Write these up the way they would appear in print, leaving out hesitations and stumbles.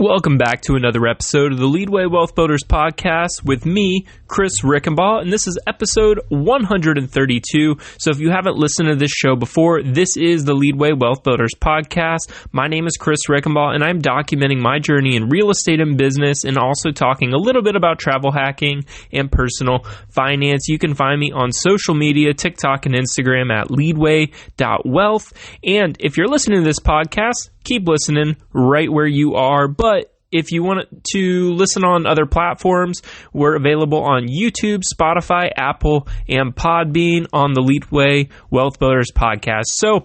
Welcome back to another episode of the Leadway Wealth Builders podcast with me, Chris Rickenbaugh, and this is episode 132. So if you haven't listened to this show before, this is the Leadway Wealth Builders podcast. My name is Chris Rickenbaugh, and I'm documenting my journey in real estate and business and also talking a little bit about travel hacking and personal finance. You can find me on social media, TikTok and Instagram at leadway.wealth. And if you're listening to this podcast, keep listening right where you are. But if you want to listen on other platforms, we're available on YouTube, Spotify, Apple, and Podbean on the Leadway Wealth Builders podcast. So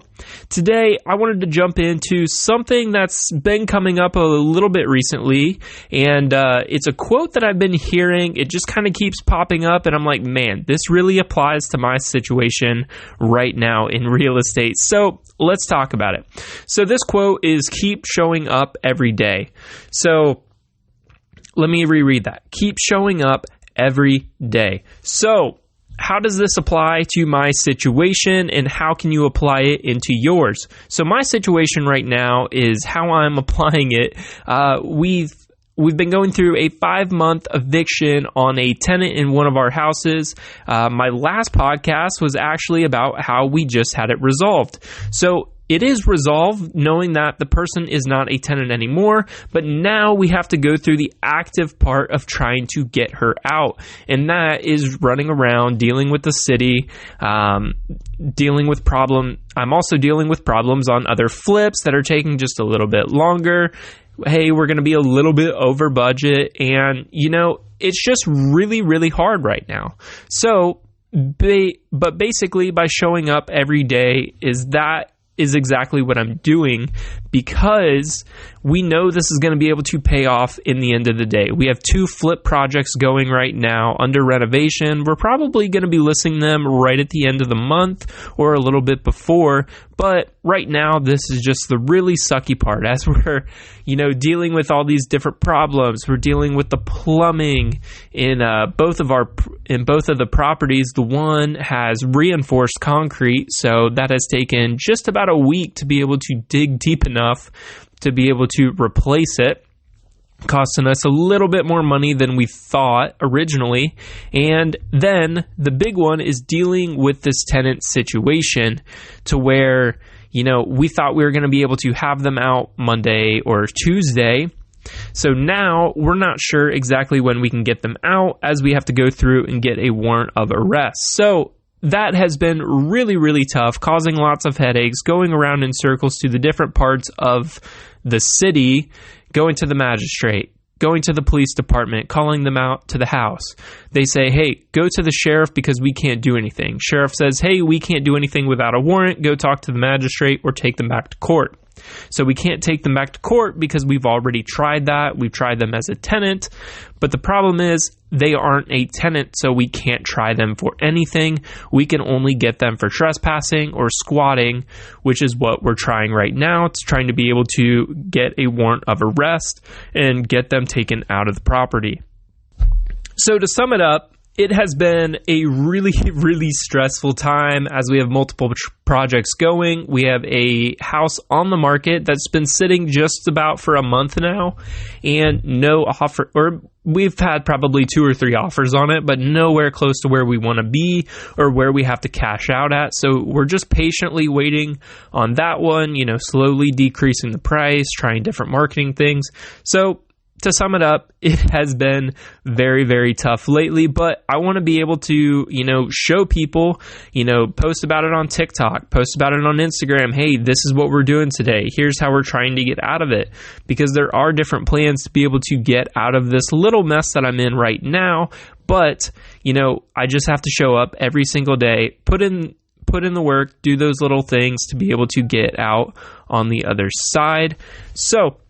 today I wanted to jump into something that's been coming up a little bit recently, and it's a quote that I've been hearing. It just kind of keeps popping up, and I'm like, man, this really applies to my situation right now in real estate. So let's talk about it. So this quote is keep showing up every day. So let me reread that. Keep showing up every day. So how does this apply to my situation, and how can you apply it into yours? So my situation right now is how I'm applying it. We've been going through a 5-month eviction on a tenant in one of our houses. My last podcast was actually about how we just had it resolved. So it is resolved knowing that the person is not a tenant anymore, but now we have to go through the active part of trying to get her out. And that is running around, dealing with the city, dealing with problem. I'm also dealing with problems on other flips that are taking just a little bit longer. Hey, we're going to be a little bit over budget, and it's just really, really hard right now. So, but basically by showing up every day is exactly what I'm doing, because we know this is going to be able to pay off in the end of the day. We have 2 flip projects going right now under renovation. We're probably going to be listing them right at the end of the month or a little bit before. But right now, this is just the really sucky part as we're, dealing with all these different problems. We're dealing with the plumbing in both of the properties. The one has reinforced concrete, so that has taken just about a week to be able to dig deep enough to be able to replace it, costing us a little bit more money than we thought originally. And then the big one is dealing with this tenant situation to where, we thought we were going to be able to have them out Monday or Tuesday. So now we're not sure exactly when we can get them out, as we have to go through and get a warrant of arrest. So that has been really, really tough, causing lots of headaches, going around in circles to the different parts of the city, going to the magistrate, going to the police department, calling them out to the house. They say, hey, go to the sheriff because we can't do anything. Sheriff says, hey, we can't do anything without a warrant. Go talk to the magistrate or take them back to court. So we can't take them back to court because we've already tried that. We've tried them as a tenant. But the problem is they aren't a tenant, so we can't try them for anything. We can only get them for trespassing or squatting, which is what we're trying right now. It's trying to be able to get a warrant of arrest and get them taken out of the property. So to sum it up, it has been a really, really stressful time as we have multiple projects going. We have a house on the market that's been sitting just about for a month now, and no offer, or we've had probably 2 or 3 offers on it, but nowhere close to where we want to be or where we have to cash out at. So we're just patiently waiting on that one, slowly decreasing the price, trying different marketing things. So to sum it up, it has been very, very tough lately, but I want to be able to, show people, post about it on TikTok, post about it on Instagram. Hey, this is what we're doing today. Here's how we're trying to get out of it, because there are different plans to be able to get out of this little mess that I'm in right now. But, I just have to show up every single day, put in the work, do those little things to be able to get out on the other side. So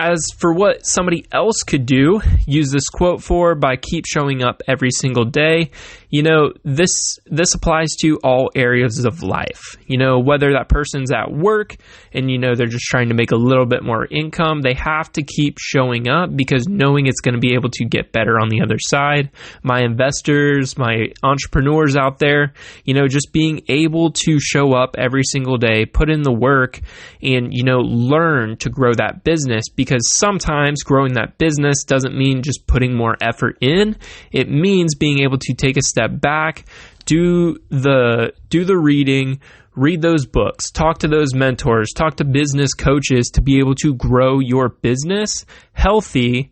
As for what somebody else could do, use this quote for by keep showing up every single day. This applies to all areas of life. Whether that person's at work and, they're just trying to make a little bit more income, they have to keep showing up because knowing it's going to be able to get better on the other side. My investors, my entrepreneurs out there, just being able to show up every single day, put in the work and, learn to grow that business, because sometimes growing that business doesn't mean just putting more effort in. It means being able to take a step back, do the reading, read those books, talk to those mentors, talk to business coaches to be able to grow your business healthily,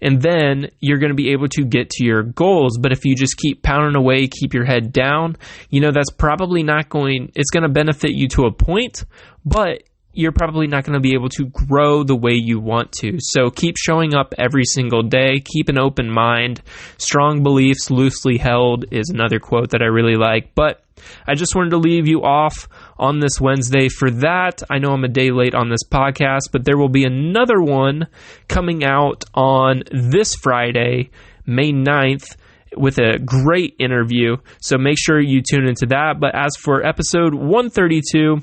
and then you're going to be able to get to your goals. But if you just keep pounding away, keep your head down, that's probably it's going to benefit you to a point, but you're probably not going to be able to grow the way you want to. So keep showing up every single day. Keep an open mind. Strong beliefs, loosely held is another quote that I really like. But I just wanted to leave you off on this Wednesday for that. I know I'm a day late on this podcast, but there will be another one coming out on this Friday, May 9th, with a great interview. So make sure you tune into that. But as for episode 132,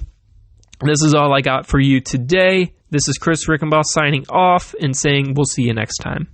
this is all I got for you today. This is Chris Rickenbaugh signing off and saying we'll see you next time.